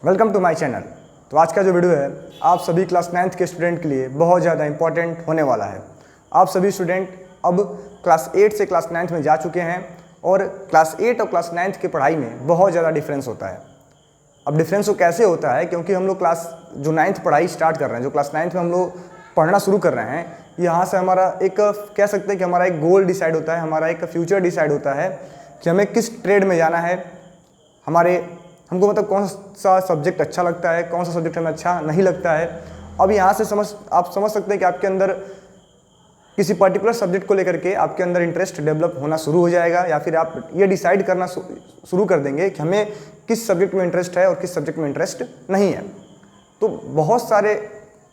Welcome to my channel. तो आज का जो वीडियो है आप सभी क्लास 9th के स्टूडेंट के लिए बहुत ज़्यादा इंपॉर्टेंट होने वाला है। आप सभी स्टूडेंट अब क्लास 8 से क्लास 9th में जा चुके हैं और क्लास 8 और क्लास 9th की पढ़ाई में बहुत ज़्यादा डिफरेंस होता है। अब डिफरेंस वो कैसे होता है, क्योंकि हम लोग क्लास जो 9th पढ़ाई स्टार्ट कर रहे हैं, जो क्लास 9th में हम लोग पढ़ना शुरू कर रहे हैं, यहाँ से हमारा एक कह सकते हैं कि हमारा एक गोल डिसाइड होता है, हमारा एक फ्यूचर डिसाइड होता है कि हमें किस ट्रेड में जाना है, हमको मतलब कौन सा सब्जेक्ट अच्छा लगता है, कौन सा सब्जेक्ट हमें अच्छा नहीं लगता है। अब यहाँ से आप समझ सकते हैं कि आपके अंदर किसी पर्टिकुलर सब्जेक्ट को लेकर के आपके अंदर इंटरेस्ट डेवलप होना शुरू हो जाएगा, या फिर आप ये डिसाइड करना शुरू कर देंगे कि हमें किस सब्जेक्ट में इंटरेस्ट है और किस सब्जेक्ट में इंटरेस्ट नहीं है। तो बहुत सारे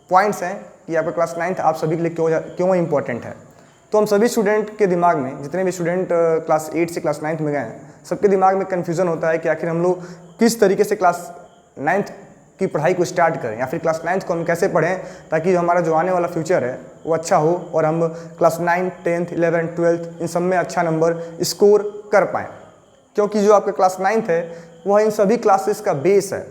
पॉइंट्स हैं कि आपका क्लास 9th आप सभी के लिए क्यों इम्पोर्टेंट है। तो हम सभी स्टूडेंट के दिमाग में, जितने भी स्टूडेंट क्लास 8 से क्लास 9th में गए हैं, सबके दिमाग में कन्फ्यूज़न होता है कि आखिर हम लोग किस तरीके से क्लास 9th की पढ़ाई को स्टार्ट करें, या फिर क्लास 9th को हम कैसे पढ़ें ताकि हमारा जो आने वाला फ्यूचर है वो अच्छा हो और हम क्लास 9, 10th, 11th, 12th इन सब में अच्छा नंबर स्कोर कर पाएँ। क्योंकि जो आपका क्लास 9th है वह इन सभी क्लासेस का बेस है।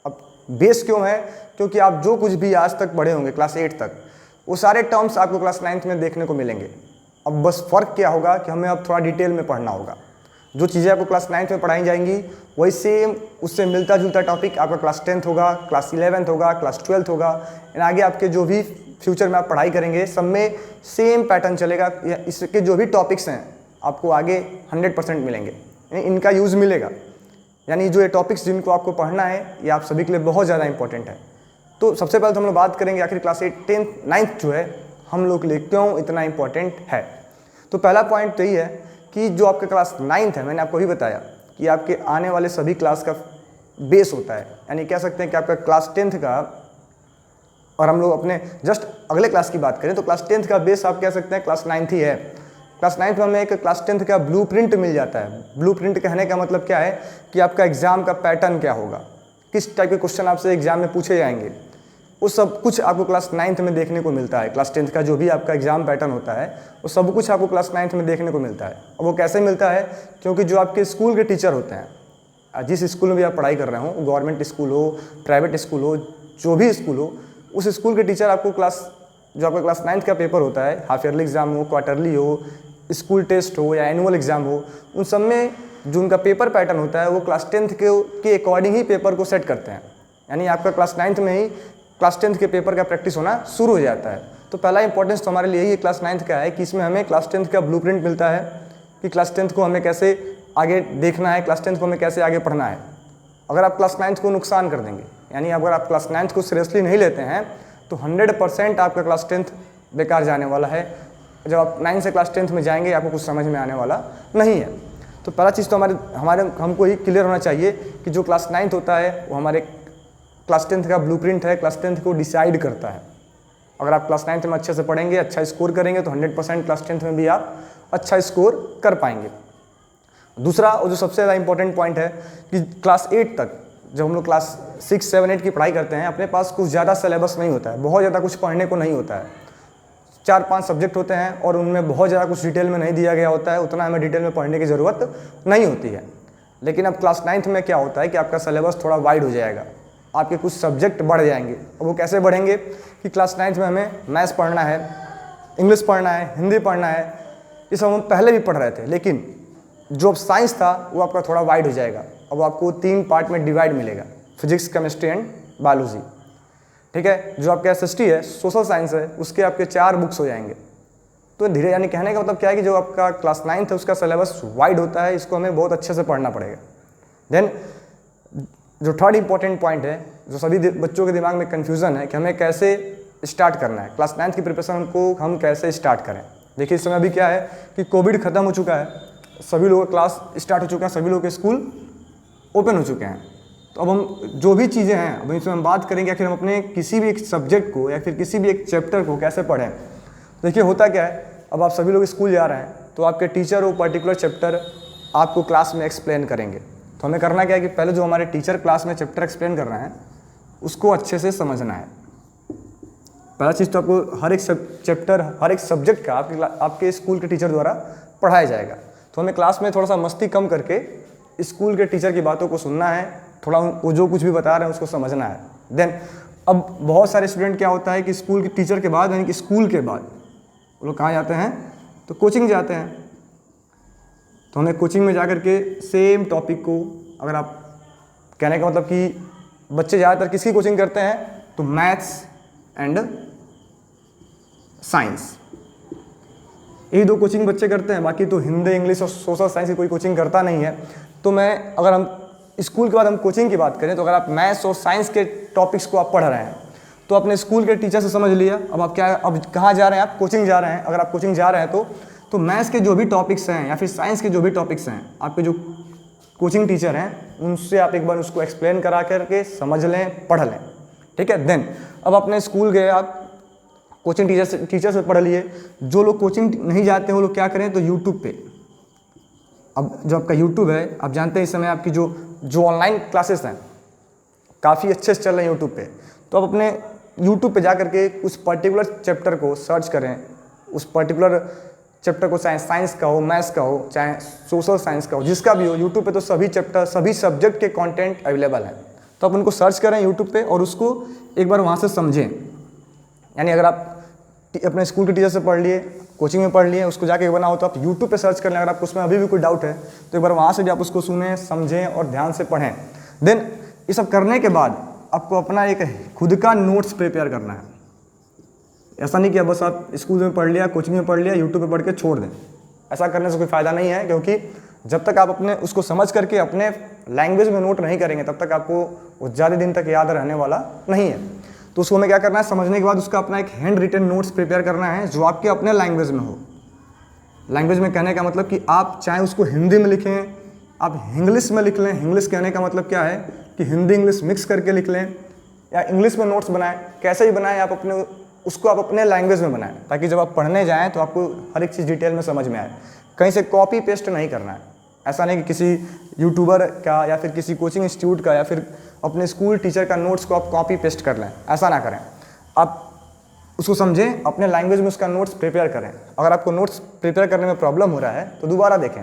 अब बेस क्यों है? क्योंकि आप जो कुछ भी आज तक पढ़े होंगे क्लास 8 तक, वो सारे टर्म्स आपको क्लास 9th में देखने को मिलेंगे। अब बस फ़र्क क्या होगा कि हमें अब थोड़ा डिटेल में पढ़ना होगा। जो चीज़ें आपको क्लास 9th में पढ़ाई जाएंगी वही सेम उससे मिलता जुलता टॉपिक आपका क्लास 10th होगा, क्लास 11th होगा, क्लास 12th होगा। इन आगे आपके जो भी फ्यूचर में आप पढ़ाई करेंगे सब में सेम पैटर्न चलेगा। इसके जो भी टॉपिक्स हैं आपको आगे 100% मिलेंगे, इनका यूज़ मिलेगा। यानी जो ये टॉपिक्स जिनको आपको पढ़ना है ये आप सभी के लिए बहुत ज़्यादा इंपॉर्टेंट है। तो सबसे पहले तो हम लोग बात करेंगे आखिर क्लास 8, 10th, 9th जो है हम लोग के लिए क्यों इतना इंपॉर्टेंट है। तो पहला पॉइंट तो ये है कि जो आपका क्लास 9th है, मैंने आपको भी बताया कि आपके आने वाले सभी क्लास का बेस होता है। यानी कह सकते हैं कि आपका क्लास 10th का, और हम लोग अपने जस्ट अगले क्लास की बात करें तो क्लास 10th का बेस आप कह सकते हैं क्लास 9th ही है। क्लास 9th में हमें एक क्लास 10th का ब्लूप्रिंट मिल जाता है। ब्लूप्रिंट कहने का मतलब क्या है कि आपका एग्ज़ाम का पैटर्न क्या होगा, किस टाइप के क्वेश्चन आपसे एग्जाम में पूछे जाएंगे, वो सब कुछ आपको क्लास 9th में देखने को मिलता है। क्लास 10th का जो भी आपका एग्जाम पैटर्न होता है वो सब कुछ आपको क्लास 9th में देखने को मिलता है। और वो कैसे मिलता है? क्योंकि जो आपके स्कूल के टीचर होते हैं, जिस स्कूल में भी आप पढ़ाई कर रहे हो, गवर्नमेंट स्कूल हो, प्राइवेट स्कूल हो, जो भी स्कूल हो, उस स्कूल के टीचर आपको जो आपका क्लास 9th का पेपर होता है, हाफ ईयरली एग्ज़ाम हो, क्वार्टरली हो, स्कूल टेस्ट हो या एनुअल एग्ज़ाम हो, उन सब में जो उनका पेपर पैटर्न होता है वो क्लास 10th के अकॉर्डिंग ही पेपर को सेट करते हैं। यानी आपका क्लास 9th में ही क्लास 10th के पेपर का प्रैक्टिस होना शुरू हो जाता है। तो पहला इंपॉर्टेंस तो हमारे लिए यही क्लास 9th का है कि इसमें हमें क्लास 10th का ब्लूप्रिंट मिलता है कि क्लास 10th को हमें कैसे आगे देखना है, क्लास 10th को हमें कैसे आगे पढ़ना है। अगर आप क्लास 9th को नुकसान कर देंगे, यानी अगर आप क्लास 9th को सीरियसली नहीं लेते हैं तो 100% आपका क्लास 10th बेकार जाने वाला है। जब आप 9 से क्लास 10th में जाएंगे आपको कुछ समझ में आने वाला नहीं है। तो पहला चीज़ तो हमको ही क्लियर होना चाहिए कि जो क्लास 9th होता है वो हमारे क्लास 10th का ब्लूप्रिंट है, क्लास 10th को डिसाइड करता है। अगर आप क्लास 9th में अच्छे से पढ़ेंगे, अच्छा स्कोर करेंगे तो 100% क्लास 10th में भी आप अच्छा स्कोर कर पाएंगे। दूसरा और जो सबसे ज़्यादा इंपॉर्टेंट पॉइंट है कि क्लास 8 तक जब हम लोग क्लास 6, 7, 8 की पढ़ाई करते हैं, अपने पास कुछ ज़्यादा सिलेबस नहीं होता है, बहुत ज़्यादा कुछ पढ़ने को नहीं होता है। 4-5 सब्जेक्ट होते हैं और उनमें बहुत ज़्यादा कुछ डिटेल में नहीं दिया गया होता है, उतना हमें डिटेल में पढ़ने की ज़रूरत नहीं होती है। लेकिन अब क्लास 9th में क्या होता है कि आपका सिलेबस थोड़ा वाइड हो जाएगा, आपके कुछ सब्जेक्ट बढ़ जाएंगे। और वो कैसे बढ़ेंगे कि क्लास 9th में हमें मैथ्स पढ़ना है, इंग्लिश पढ़ना है, हिंदी पढ़ना है, ये सब हम पहले भी पढ़ रहे थे। लेकिन जो साइंस था वो आपका थोड़ा वाइड हो जाएगा। अब आपको 3 पार्ट में डिवाइड मिलेगा, फिजिक्स, केमिस्ट्री एंड बायोलॉजी। ठीक है, जो आपका SST है, सोशल साइंस है, उसके आपके 4 बुक्स हो जाएंगे। तो धीरे, यानी कहने का मतलब क्या है कि जो आपका क्लास 9th है उसका सिलेबस वाइड होता है, इसको हमें बहुत अच्छे से पढ़ना पड़ेगा। देन जो थर्ड इंपॉर्टेंट पॉइंट है, जो सभी बच्चों के दिमाग में कन्फ्यूज़न है कि हमें कैसे स्टार्ट करना है, क्लास 9th की प्रिपरेशन को हम कैसे स्टार्ट करें। देखिए इस समय अभी क्या है कि कोविड ख़त्म हो चुका है, सभी लोगों का क्लास स्टार्ट हो चुका है, सभी लोगों के स्कूल ओपन हो चुके हैं। तो अब हम जो भी चीज़ें हैं अब इसमें हम बात करेंगे आखिर हम अपने किसी भी एक सब्जेक्ट को या फिर किसी भी एक चैप्टर को कैसे पढ़ें। देखिए होता क्या है, अब आप सभी लोग स्कूल जा रहे हैं तो आपके टीचर वो पर्टिकुलर चैप्टर आपको क्लास में एक्सप्लेन करेंगे। तो हमें करना क्या है कि पहले जो हमारे टीचर क्लास में चैप्टर एक्सप्लेन कर रहे हैं उसको अच्छे से समझना है। पहला चीज़ तो आपको हर एक चैप्टर, हर एक सब्जेक्ट का आपके स्कूल के टीचर द्वारा पढ़ाया जाएगा। तो हमें क्लास में थोड़ा सा मस्ती कम करके स्कूल के टीचर की बातों को सुनना है, थोड़ा वो जो कुछ भी बता रहे हैं उसको समझना है। देन अब बहुत सारे स्टूडेंट क्या होता है कि स्कूल के टीचर के बाद यानी कि स्कूल के बाद वो लोग कहाँ जाते हैं, तो कोचिंग जाते हैं। तो हमें कोचिंग में जा कर के सेम टॉपिक को, अगर आप कहने का मतलब कि बच्चे ज़्यादातर किसकी कोचिंग करते हैं, तो मैथ्स एंड साइंस, यही दो कोचिंग बच्चे करते हैं, बाकी तो हिंदी, इंग्लिश और सोशल साइंस की कोई कोचिंग करता नहीं है। तो मैं अगर हम स्कूल के बाद हम कोचिंग की बात करें, तो अगर आप मैथ्स और साइंस के टॉपिक्स को आप पढ़ रहे हैं तो अपने स्कूल के टीचर से समझ लिया। अब आप क्या, अब कहाँ जा रहे हैं, आप कोचिंग जा रहे हैं। अगर आप कोचिंग जा रहे हैं तो मैथ्स के जो भी टॉपिक्स हैं या फिर साइंस के जो भी टॉपिक्स हैं, आपके जो कोचिंग टीचर हैं उनसे आप एक बार उसको एक्सप्लेन करा करके समझ लें, पढ़ लें, ठीक है। देन अब अपने स्कूल गए, आप कोचिंग टीचर से पढ़ लिए। जो लोग कोचिंग नहीं जाते हैं वो लोग क्या करें, तो यूट्यूब पे, अब जो आपका यूट्यूब है, आप जानते हैं इस समय आपकी जो ऑनलाइन क्लासेस हैं काफ़ी अच्छे से चल रहे हैं यूट्यूब पे। तो आप अपने यूट्यूब पे जा करके उस पर्टिकुलर चैप्टर को सर्च करें, उस पर्टिकुलर चैप्टर को, चाहे साइंस का हो, मैथ्स का हो, चाहे सोशल साइंस का हो, जिसका भी हो, यूट्यूब पे तो सभी चैप्टर, सभी सब्जेक्ट के कंटेंट अवेलेबल हैं। तो आप उनको सर्च करें यूट्यूब पे और उसको एक बार वहाँ से समझें। यानी अगर आप अपने स्कूल के टीचर से पढ़ लिए, कोचिंग में पढ़ लिए, उसको जाके बना हो तो आप यूट्यूब पे सर्च कर लें। अगर आपको उसमें अभी भी कोई डाउट है तो एक बार वहाँ से भी आप उसको सुनें, समझें और ध्यान से पढ़ें। देन ये सब करने के बाद आपको अपना एक खुद का नोट्स प्रिपेयर करना है। ऐसा नहीं कि बस आप स्कूल में पढ़ लिया, कोचिंग में पढ़ लिया, यूट्यूब पे पढ़ के छोड़ दें। ऐसा करने से कोई फ़ायदा नहीं है, क्योंकि जब तक आप अपने उसको समझ करके अपने लैंग्वेज में नोट नहीं करेंगे तब तक आपको वो ज़्यादा दिन तक याद रहने वाला नहीं है। तो उसको हमें क्या करना है, समझने के बाद उसका अपना एक हैंड रिटन नोट्स प्रिपेयर करना है जो आपके अपने लैंग्वेज में हो। लैंग्वेज में कहने का मतलब कि आप चाहे उसको हिंदी में लिखें, आप इंग्लिश में लिख लें। इंग्लिश कहने का मतलब क्या है कि हिंदी इंग्लिश मिक्स करके लिख लें, या इंग्लिश में नोट्स बनाएं, कैसे भी बनाएं, आप अपने उसको आप अपने लैंग्वेज में बनाएं, ताकि जब आप पढ़ने जाएं तो आपको हर एक चीज़ डिटेल में समझ में आए। कहीं से कॉपी पेस्ट नहीं करना है। ऐसा नहीं कि किसी यूट्यूबर का या फिर किसी कोचिंग इंस्टीट्यूट का या फिर अपने स्कूल टीचर का नोट्स को आप कॉपी पेस्ट कर लें, ऐसा ना करें। आप उसको समझें, अपने लैंग्वेज में उसका नोट्स प्रिपेयर करें। अगर आपको नोट्स प्रिपेयर करने में प्रॉब्लम हो रहा है तो दोबारा देखें,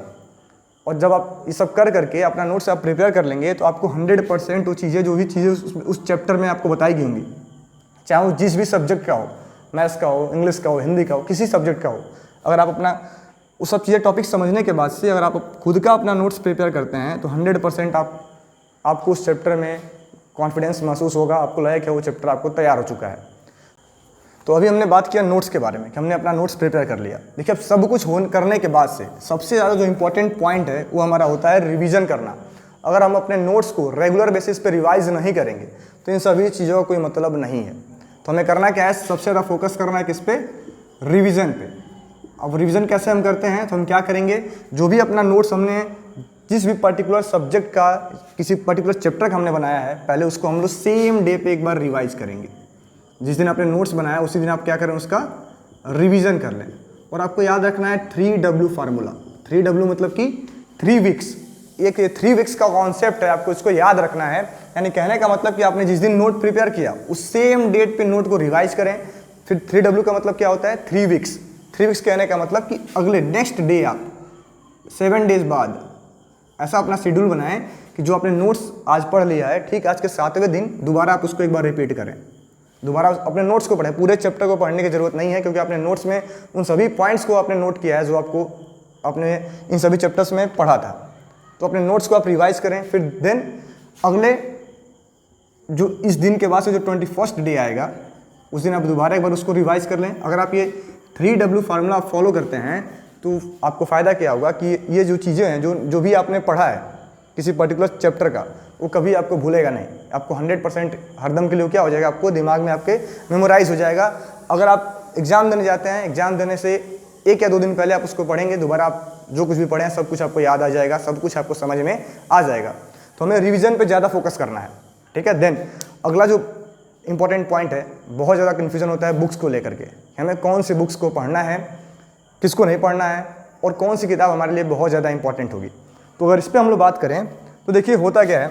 और जब आप ये सब कर करके अपना नोट्स आप प्रिपेयर कर लेंगे तो आपको 100% वो चीज़ें, जो भी चीज़ें उस चैप्टर में आपको बताई गई होंगी, चाहे वो जिस भी सब्जेक्ट का हो, मैथ्स का हो, इंग्लिश का हो, हिंदी का हो, किसी सब्जेक्ट का हो, अगर आप अपना वो सब चीज़ें टॉपिक समझने के बाद से अगर आप खुद का अपना नोट्स प्रिपेयर करते हैं तो 100% आपको उस चैप्टर में कॉन्फिडेंस महसूस होगा, आपको लगेगा कि वो चैप्टर आपको तैयार हो चुका है। तो अभी हमने बात किया नोट्स के बारे में कि हमने अपना नोट्स प्रिपेयर कर लिया। देखिए, अब सब कुछ करने के बाद से सबसे ज़्यादा जो इंपॉर्टेंट पॉइंट है वो हमारा होता है रिवीजन करना। अगर हम अपने नोट्स को रेगुलर बेसिस पे रिवाइज नहीं करेंगे तो इन सभी चीज़ों का कोई मतलब नहीं है। तो हमें करना क्या है, सबसे ज़्यादा फोकस करना है किस पे, रिवीजन पे। अब रिवीजन कैसे हम करते हैं, तो हम क्या करेंगे, जो भी अपना नोट्स हमने जिस भी पर्टिकुलर सब्जेक्ट का, किसी पर्टिकुलर चैप्टर का हमने बनाया है, पहले उसको हम लोग सेम डे पे एक बार रिवाइज करेंगे। जिस दिन आपने नोट्स बनाया उसी दिन आप क्या करें, उसका रिवीजन कर लें। और आपको याद रखना है 3W फार्मूला। 3W मतलब कि 3 वीक्स। एक 3 वीक्स का कॉन्सेप्ट है, आपको इसको याद रखना है। यानी कहने का मतलब कि आपने जिस दिन नोट प्रिपेयर किया उस सेम डेट पे नोट को रिवाइज करें। फिर 3W का मतलब क्या होता है, 3 वीक्स। 3 वीक्स कहने का मतलब कि अगले नेक्स्ट डे आप 7 डेज बाद ऐसा अपना शेड्यूल बनाएं कि जो आपने नोट्स आज पढ़ लिया है, ठीक आज के 7वें दिन दोबारा आप उसको एक बार रिपीट करें, दोबारा अपने नोट्स को पढ़ें। पूरे चैप्टर को पढ़ने की जरूरत नहीं है, क्योंकि आपने नोट्स में उन सभी पॉइंट्स को आपने नोट किया है जो आपको आपने इन सभी चैप्टर्स में पढ़ा था। तो अपने नोट्स को आप रिवाइज करें। फिर देन अगले जो इस दिन के बाद से जो 21st डे आएगा उस दिन आप दोबारा एक बार उसको रिवाइज कर लें। अगर आप ये 3W फार्मूला आप फॉलो करते हैं तो आपको फ़ायदा क्या होगा कि ये जो चीज़ें हैं, जो भी आपने पढ़ा है किसी पर्टिकुलर चैप्टर का, वो कभी आपको भूलेगा नहीं। आपको 100% हरदम के लिए क्या हो जाएगा, आपको दिमाग में आपके मेमोराइज हो जाएगा। अगर आप एग्ज़ाम देने जाते हैं, एग्ज़ाम देने से 1 या 2 दिन पहले आप उसको पढ़ेंगे, दोबारा आप जो कुछ भी पढ़ें सब कुछ आपको याद आ जाएगा, सब कुछ आपको समझ में आ जाएगा। तो हमें रिविज़न पर ज़्यादा फोकस करना है, ठीक है। देन अगला जो इंपॉर्टेंट पॉइंट है, बहुत ज़्यादा कन्फ्यूजन होता है बुक्स को लेकर के, हमें कौन सी बुक्स को पढ़ना है, किसको नहीं पढ़ना है, और कौन सी किताब हमारे लिए बहुत ज़्यादा इंपॉर्टेंट होगी। तो अगर इस पर हम लोग बात करें तो देखिए होता क्या है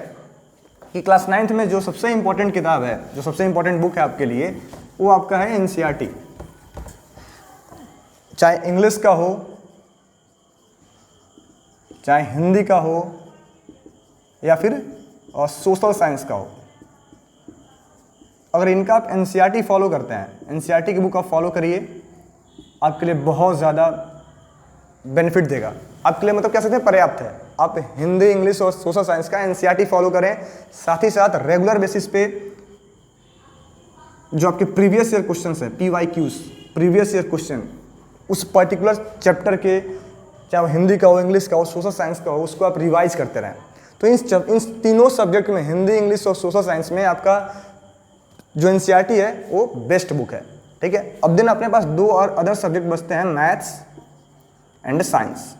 कि क्लास 9th में जो सबसे इंपॉर्टेंट किताब है, जो सबसे इंपॉर्टेंट बुक है आपके लिए, वो आपका है NCERT। चाहे इंग्लिश का हो, चाहे हिंदी का हो, या फिर और सोशल साइंस का हो, अगर इनका आप एनसीईआरटी फॉलो करते हैं, एनसीईआरटी की बुक आप फॉलो करिए, आपके लिए बहुत ज़्यादा बेनिफिट देगा। आपके लिए मतलब कह सकते हैं पर्याप्त है। आप हिंदी, इंग्लिश और सोशल साइंस का एनसीईआरटी फॉलो करें, साथ ही साथ रेगुलर बेसिस पे जो आपके प्रीवियस ईयर क्वेश्चंस हैं, PYQs, प्रीवियस ईयर क्वेश्चन, उस पर्टिकुलर चैप्टर के, चाहे वो हिंदी का हो, इंग्लिश का हो, सोशल साइंस का हो, उसको आप रिवाइज करते रहें। तो इन तीनों सब्जेक्ट में, हिंदी, इंग्लिश और सोशल साइंस में, आपका जो एनसीईआरटी है वो बेस्ट बुक है। ठीक है, अब दिन अपने पास 2 और अदर सब्जेक्ट बचते हैं, मैथ्स एंड साइंस।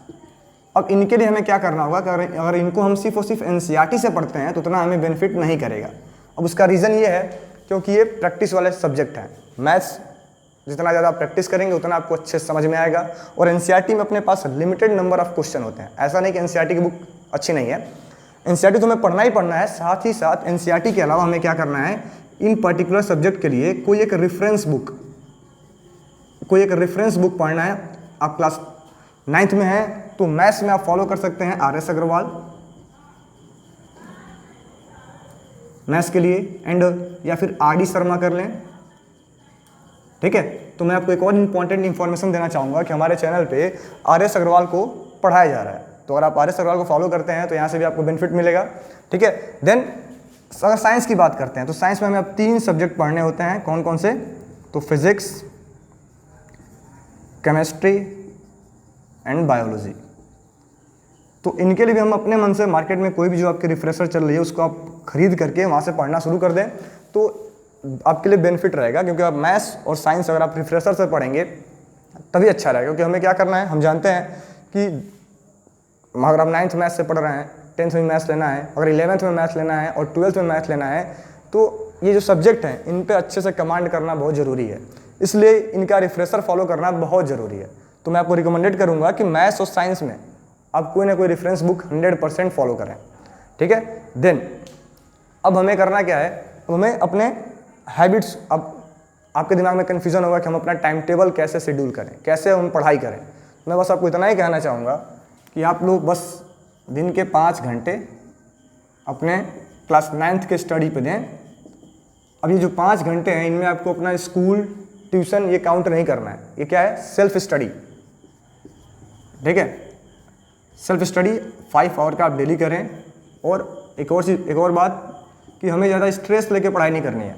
अब इनके लिए हमें क्या करना होगा, अगर इनको हम सिर्फ और सिर्फ एनसीईआरटी से पढ़ते हैं तो उतना हमें बेनिफिट नहीं करेगा। अब उसका रीज़न ये है क्योंकि ये प्रैक्टिस वाले सब्जेक्ट हैं। मैथ्स जितना ज़्यादा आप प्रैक्टिस करेंगे उतना आपको अच्छे से समझ में आएगा, और एनसीईआरटी में अपने पास लिमिटेड नंबर ऑफ क्वेश्चन होते हैं। ऐसा नहीं कि एनसीईआरटी की बुक अच्छी नहीं है, एनसीईआरटी तो हमें पढ़ना ही पढ़ना है। साथ ही साथ एनसीईआरटी के अलावा हमें क्या करना है, इन पर्टिकुलर सब्जेक्ट के लिए कोई एक रेफरेंस बुक पढ़ना है। आप क्लास 9th में हैं तो मैथ्स में आप फॉलो कर सकते हैं RS अग्रवाल मैथ्स के लिए, एंड या फिर RD शर्मा कर लें। ठीक है, तो मैं आपको एक और इंपॉर्टेंट इन्फॉर्मेशन देना चाहूँगा कि हमारे चैनल पे RS अग्रवाल को पढ़ाया जा रहा है, तो अगर आप RS अग्रवाल को फॉलो करते हैं तो यहाँ से भी आपको बेनिफिट मिलेगा। ठीक है, देन अगर साइंस की बात करते हैं तो साइंस में हमें अब 3 सब्जेक्ट पढ़ने होते हैं। कौन कौन से, तो फिजिक्स, केमिस्ट्री एंड बायोलॉजी। तो इनके लिए भी हम अपने मन से मार्केट में कोई भी जो आपकी रिफ्रेशर चल रही है उसको आप खरीद करके वहाँ से पढ़ना शुरू कर दें तो आपके लिए बेनिफिट रहेगा, क्योंकि आप मैथ्स और साइंस अगर आप रिफ्रेशर से पढ़ेंगे तभी अच्छा रहेगा। क्योंकि हमें क्या करना है, हम जानते हैं कि अगर आप 9th मैथ्स से पढ़ रहे हैं, 10th में मैथ्स लेना है, अगर 11th में मैथ्स लेना है और 12th में मैथ्स लेना है, तो ये जो सब्जेक्ट हैं इन पे अच्छे से कमांड करना बहुत ज़रूरी है, इसलिए इनका रिफ्रेशर फॉलो करना बहुत ज़रूरी है। तो मैं आपको रिकमेंडेड करूँगा कि मैथ्स और साइंस में आप कोई ना कोई रेफरेंस बुक 100% फॉलो करें। ठीक है, देन अब हमें करना क्या है, अब हमें अपने हैबिट्स, अब आपके दिमाग में कन्फ्यूज़न होगा कि हम अपना टाइम टेबल कैसे शेड्यूल करें, कैसे हम पढ़ाई करें। मैं बस आपको इतना ही कहना चाहूँगा कि आप लोग बस दिन के 5 घंटे अपने क्लास 9th के स्टडी पे दें। अब ये जो 5 घंटे हैं इनमें आपको अपना स्कूल, ट्यूशन ये काउंट नहीं करना है, ये क्या है, सेल्फ स्टडी। ठीक है, सेल्फ स्टडी 5 आवर का आप डेली करें। और एक और बात कि हमें ज़्यादा स्ट्रेस लेके पढ़ाई नहीं करनी है।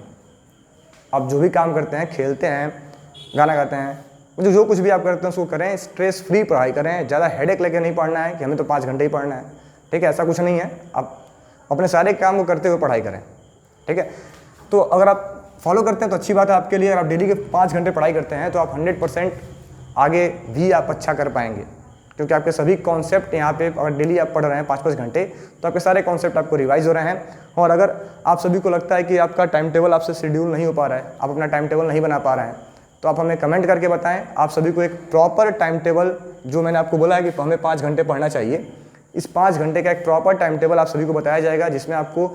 आप जो भी काम करते हैं, खेलते हैं, गाना गाते हैं, मुझे जो कुछ भी आप करते हैं उसको करें, स्ट्रेस फ्री पढ़ाई करें। ज़्यादा हेडेक लेके नहीं पढ़ना है कि हमें तो 5 घंटे ही पढ़ना है। ठीक है, ऐसा कुछ नहीं है, आप अपने सारे काम को करते हुए पढ़ाई करें। ठीक है, तो अगर आप फॉलो करते हैं तो अच्छी बात है आपके लिए। अगर आप डेली के 5 घंटे पढ़ाई करते हैं तो आप 100% आगे भी आप अच्छा कर पाएंगे, क्योंकि आपके सभी कॉन्सेप्ट यहाँ पे, अगर डेली आप पढ़ रहे हैं 5-5 घंटे तो आपके सारे कॉन्सेप्ट आपको रिवाइज हो रहे हैं। और अगर आप सभी को लगता है कि आपका टाइम टेबल आपसे शेड्यूल नहीं हो पा रहा है, आप अपना टाइम टेबल नहीं बना पा रहे हैं, तो आप हमें कमेंट करके बताएं। आप सभी को एक प्रॉपर टाइम टेबल, जो मैंने आपको बोला है कि हमें 5 घंटे पढ़ना चाहिए, इस 5 घंटे का एक प्रॉपर टाइम टेबल आप सभी को बताया जाएगा, जिसमें आपको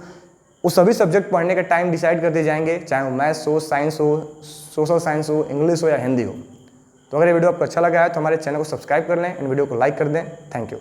वो सभी सब्जेक्ट पढ़ने के टाइम डिसाइड कर दिए जाएंगे, चाहे वो मैथ्स हो, साइंस हो, सोशल साइंस हो, इंग्लिश हो या हिंदी हो। तो अगर ये वीडियो आपको अच्छा लगा है तो हमारे चैनल को सब्सक्राइब कर लें, इन वीडियो को लाइक कर दें। Thank you.